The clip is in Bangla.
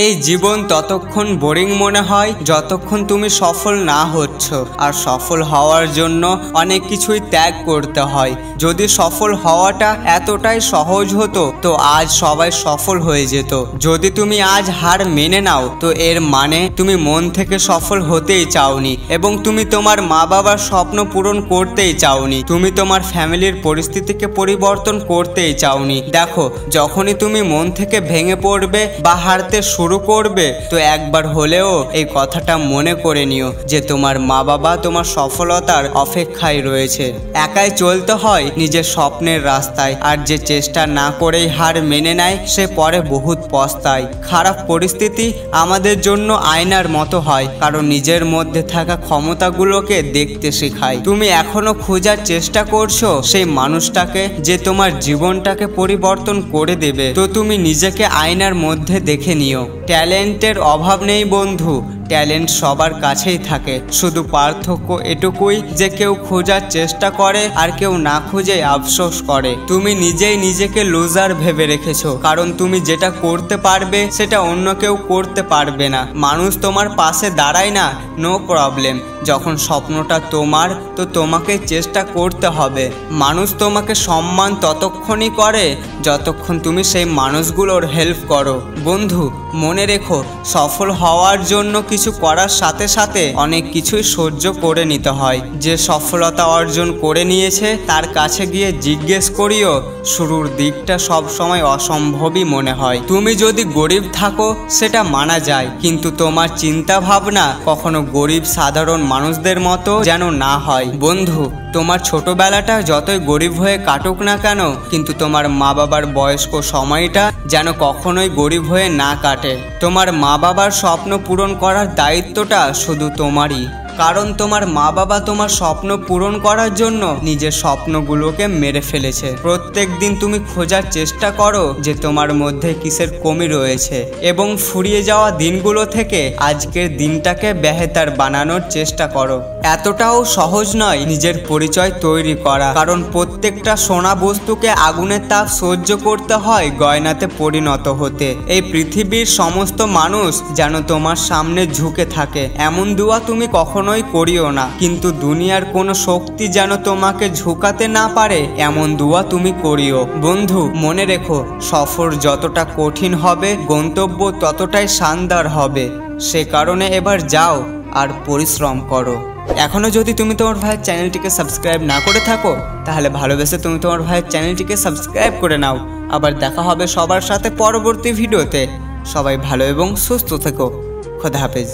এই জীবন ততক্ষণ বোরিং মনে হয় যতক্ষণ তুমি সফল না হচ্ছ। আর সফল হওয়ার জন্য অনেক কিছুই ত্যাগ করতে হয়। যদি সফল হওয়াটা এতটাই সহজ হতো তো আজ সবাই সফল হয়ে যেত। যদি তুমি আজ হার মেনে নাও তো এর মানে তুমি মন থেকে সফল হতেই চাওনি এবং তুমি তোমার মা বাবার স্বপ্ন পূরণ করতেই চাওনি। তুমি তোমার ফ্যামিলির পরিস্থিতিকে পরিবর্তন করতেই চাওনি। দেখো, যখনই তুমি মন থেকে ভেঙে পড়বে বা হারতে শুরু করবে তো একবার হলেও এই কথাটা মনে করে নিও যে তোমার মা বাবা তোমার সফলতার অপেক্ষায় রয়েছে। একাই চলতে হয় নিজের স্বপ্নের রাস্তায়, আর যে চেষ্টা না করেই হার মেনে নেয় সে পরে বহুত পস্তায়। খারাপ পরিস্থিতি আমাদের জন্য আয়নার মতো হয়, কারণ নিজের মধ্যে থাকা ক্ষমতাগুলোকে দেখতে শেখায়। তুমি এখনো খোঁজার চেষ্টা করছো সেই মানুষটাকে যে তোমার জীবনটাকে পরিবর্তন করে দেবে, তো তুমি নিজেকে আয়নার মধ্যে দেখে নিও। ট্যালেন্টের অভাব নেই বন্ধু, ট্যালেন্ট সবার কাছেই থাকে। শুধু পার্থক্য এটুকুই যে কেউ খোঁজার চেষ্টা করে আর কেউ না খুঁজে আফসোস করে। তুমি নিজেই নিজেকে লুজার ভেবে রেখেছো, কারণ তুমি যেটা করতে পারবে সেটা অন্য কেউ করতে পারবে না। মানুষ তোমার পাশে দাঁড়ায় না, নো প্রবলেম। যখন স্বপ্নটা তোমার তো তোমাকে চেষ্টা করতে হবে। মানুষ তোমাকে সম্মান ততক্ষণই করে যতক্ষণ তুমি সেই মানুষগুলোর হেল্প করো। বন্ধু, মনে রেখো, সফল হওয়ার জন্য কিছু করার সাথে সাথে অনেক কিছুই সহ্য করে নিতে হয়। যে সফলতা অর্জন করে নিয়েছে তার কাছে গিয়ে জিজ্ঞেস করিও শুরুর দিকটা সব সময় অসম্ভবই মনে হয়। তুমি যদি গরিব থাকো সেটা মানা যায়, কিন্তু তোমার চিন্তা ভাবনা কখনো গরিব সাধারণ মানুষদের মতো যেন না হয়। বন্ধু, তোমার ছোটবেলাটা যতই গরিব হয়ে কাটুক না কেন, কিন্তু তোমার মা বাবার বয়স্ক সময়টা যেন কখনোই গরিব হয়ে না কাটে। তোমার মা বাবার স্বপ্ন পূরণ করার দায়িত্বটা শুধু তোমারই, কারণ তোমার মা বাবা তোমার স্বপ্ন পূরণ করার জন্য নিজের স্বপ্নগুলোকে মেরে ফেলেছে। প্রত্যেক দিন তুমি খোঁজার চেষ্টা করো যে তোমার মধ্যে কিসের কমি রয়েছে এবং ফুরিয়ে যাওয়া দিনগুলো থেকে আজকের দিনটাকে বেহতার বানানোর চেষ্টা করো। এতটাও সহজ নয় নিজের পরিচয় তৈরি করা, কারণ প্রত্যেকটা সোনা বস্তুকে আগুনের তাপ সহ্য করতে হয় গয়নাতে পরিণত হতে। এই পৃথিবীর সমস্ত মানুষ যেন তোমার সামনে ঝুঁকে থাকে এমন দোয়া তুমি কখনোই করিও না, কিন্তু দুনিয়ার কোনো শক্তি যেন তোমাকে ঝুঁকাতে না পারে এমন দোয়া তুমি করিও। বন্ধু, মনে রেখো, সফর যতটা কঠিন হবে গন্তব্য ততটাই শানদার হবে। সে কারণে এবার যাও আর পরিশ্রম করো। এখনও যদি তুমি তোমার ভাইয়ের চ্যানেলটিকে সাবস্ক্রাইব না করে থাকো তাহলে ভালোবেসে তুমি তোমার ভাইয়ের চ্যানেলটিকে সাবস্ক্রাইব করে নাও। আবার দেখা হবে সবার সাথে পরবর্তী ভিডিওতে। সবাই ভালো এবং সুস্থ থেকো। খোদা হাফেজ।